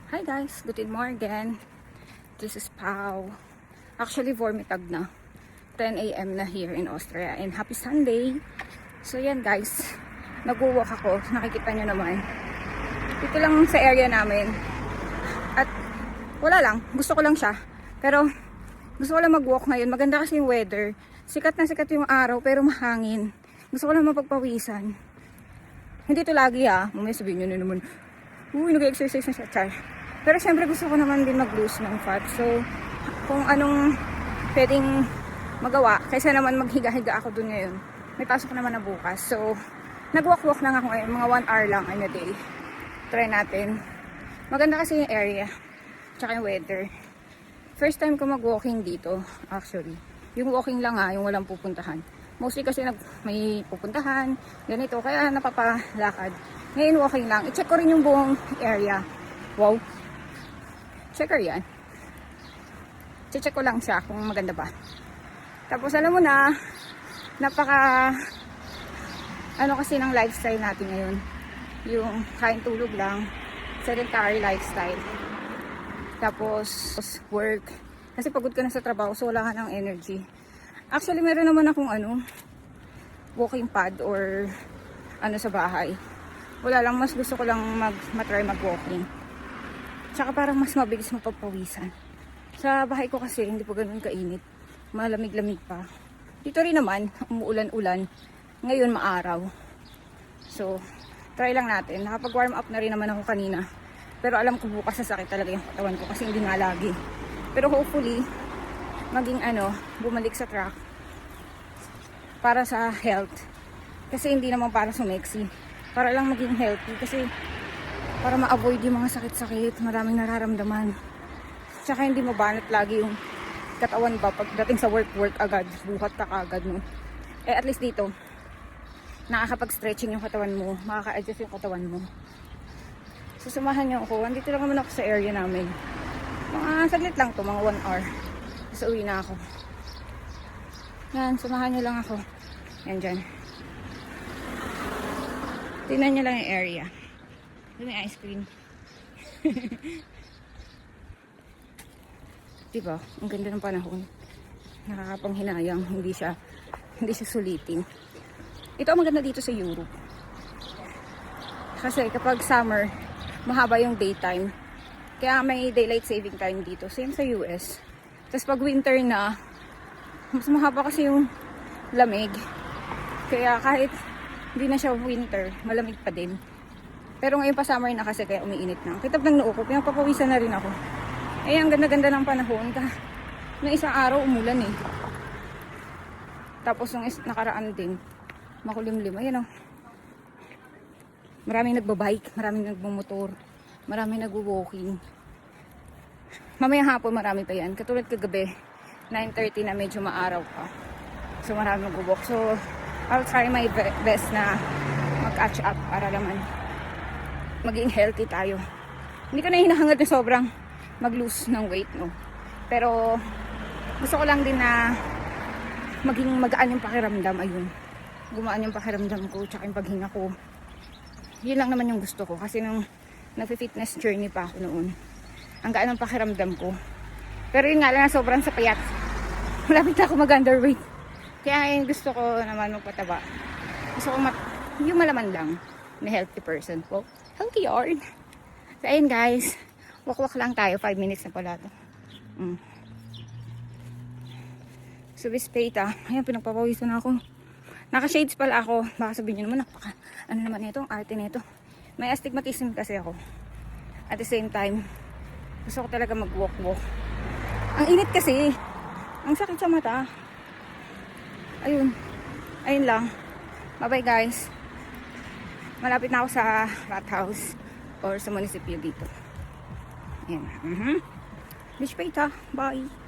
Hi guys, good morning. This is Pau. Actually, vormitag na. 10 a.m. na here in Austria. And happy Sunday! So yan guys, nag-walk ako. Nakikita nyo naman. Dito lang sa area namin. At wala lang, gusto ko lang siya. Pero gusto ko lang mag-walk ngayon. Maganda kasi yung weather. Sikat na sikat yung araw pero mahangin. Gusto ko lang mapagpawisan. Hindi to lagi mamaya sabihin nyo na naman, uy, nag-exercise na siya, char. Pero syempre gusto ko naman din mag-lose ng fat. So, kung anong pwedeng magawa, kaysa naman maghiga-higa ako dun ngayon. May pasok naman na bukas. So, nag-walk-walk lang ako ngayon. Mga 1 hour lang in a day. Try natin. Maganda kasi yung area. Tsaka yung weather. First time ko mag-walking dito, actually. Yung walking lang yung walang pupuntahan. Mostly kasi may pupuntahan, ganito. Kaya napapalakad. Ngayon walking lang. I-check ko rin yung buong area. Wow. Checker yan. Check ko lang siya kung maganda ba. Tapos alam mo na, napaka ano kasi ng lifestyle natin ngayon. Yung kain tulog lang, sedentary lifestyle. Tapos work. Kasi pagod ka na sa trabaho, so wala ka ng energy. Actually, meron naman akong walking pad or sa bahay. Wala lang, mas gusto ko lang matry mag-walking. Tsaka parang mas mabilis mapagpawisan. Sa bahay ko kasi hindi po ganoon kainit. Malamig-lamig pa. Dito rin naman, umuulan-ulan. Ngayon maaraw. So, try lang natin. Nakapag-warm up na rin naman ako kanina. Pero alam ko bukas sasakit talaga yung katawan ko kasi hindi nga lagi. Pero hopefully, maging bumalik sa track para sa health. Kasi hindi naman para sumexy. Para lang maging healthy. Kasi para ma-avoid yung mga sakit-sakit, maraming nararamdaman. Tsaka hindi mo banat lagi yung katawan ba pagdating sa work agad, buhat ka agad mo. At least dito, nakakapag-stretching yung katawan mo, makaka-adjust yung katawan mo. So samahan niyo ako, andito lang naman ako sa area namin. Mga saglit lang to, mga 1 hour. So uwi na ako. Yan, samahan niyo lang ako. Yan dyan. Tingnan niyo lang yung area. May ice cream. Diba? Ang ganda ng panahon. Nakakapanghinayang. Hindi siya sulitin. Ito ang maganda dito sa Europe. Kasi kapag summer, mahaba yung daytime. Kaya may daylight saving time dito. Same sa US. Tapos pag winter na, mas mahaba kasi yung lamig. Kaya kahit hindi na siya winter, malamig pa din. Pero ngayon pa summer na kasi kaya umiinit na. Kitab ng noo ko, pinagpapawisan na rin ako. Eh, ang ganda-ganda ng panahon. Noong isang araw, umulan Tapos nung nakaraan din, makulimlim. Ayan Maraming nagbabike, maraming nagmumotor, maraming nagwo-walking. Mamaya hapon marami pa yan. Katulad kagabi, 9:30 na medyo maaraw pa. So maraming nagwo-walk. So, I'll try my best na mag-catch up para naman maging healthy tayo. Hindi ko na hinahangad na sobrang mag-lose ng weight, no. Pero gusto ko lang din na maging magaan yung pakiramdam. Ayun. Gumaan yung pakiramdam ko, tsaka yung paghinga ko. Yun lang naman yung gusto ko. Kasi nung nag-fitness journey pa ako noon, ang gaan ng pakiramdam ko. Pero yun nga lang na sobrang sa payat. Malapit na ako mag-underweight. Kaya yung gusto ko naman magpataba. Gusto ko yung malaman lang na healthy person po. Healthy yarn. So ayun guys, walk lang tayo, 5 minutes na pala to. So bispeta, ayun pinagpapawisan ako. Naka-shades pala ako. Baka sabihin nyo naman, ano naman ito, ang arte nito. May astigmatism kasi ako. At the same time, gusto ko talaga mag-walk. Ang init kasi, ang sakit sa mata. Ayun lang. Bye-bye guys. Malapit na ako sa Rathaus or sa munisipyo dito. Ayan. Bispeta. Bye.